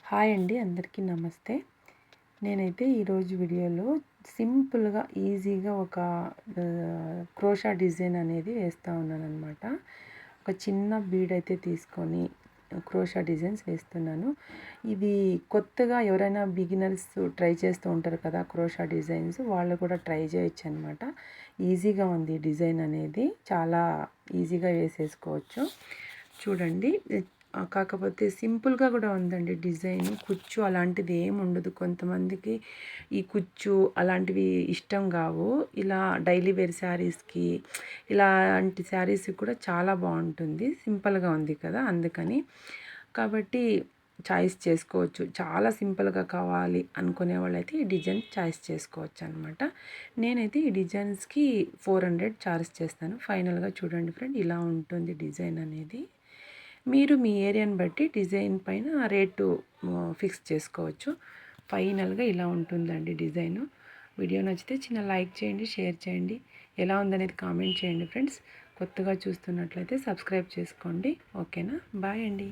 Hi అండి, అందరికీ నమస్తే. నేనైతే ఈరోజు వీడియోలో సింపుల్గా ఈజీగా ఒక క్రోషా డిజైన్ అనేది వేస్తూ ఉన్నానన్నమాట. ఒక చిన్న బీడ్ అయితే తీసుకొని క్రోషా డిజైన్స్ వేస్తున్నాను. ఇది కొత్తగా ఎవరైనా బిగినర్స్ ట్రై చేస్తూ ఉంటారు కదా, క్రోషా డిజైన్స్ వాళ్ళు కూడా ట్రై చేయొచ్చు అనమాట. ఈజీగా ఉంది డిజైన్ అనేది, చాలా ఈజీగా వేసేసుకోవచ్చు. చూడండి, కాకపోతే సింపుల్గా కూడా ఉందండి డిజైన్. కుచ్చు అలాంటిది ఏమి ఉండదు. కొంతమందికి ఈ కుచ్చు అలాంటివి ఇష్టం కావు. ఇలా డైలీ వేర్ శారీస్కి, ఇలాంటి శారీస్కి కూడా చాలా బాగుంటుంది. సింపుల్గా ఉంది కదా, అందుకని. కాబట్టి చాయిస్ చేసుకోవచ్చు. చాలా సింపుల్గా కావాలి అనుకునే వాళ్ళైతే ఈ డిజైన్ చాయిస్ చేసుకోవచ్చు అనమాట. నేనైతే ఈ డిజైన్స్కి 400 చార్జ్ చేస్తాను. ఫైనల్గా చూడండి ఫ్రెండ్, ఇలా ఉంటుంది డిజైన్ అనేది. మీరు మీ ఏరియాని బట్టి డిజైన్ పైన రేటు ఫిక్స్ చేసుకోవచ్చు. ఫైనల్గా ఇలా ఉంటుందండి డిజైను. వీడియో నచ్చితే చిన్న లైక్ చేయండి, షేర్ చేయండి, ఎలా ఉందనేది కామెంట్ చేయండి ఫ్రెండ్స్. కొత్తగా చూస్తున్నట్లయితే సబ్స్క్రైబ్ చేసుకోండి. ఓకేనా, బాయ్ అండి.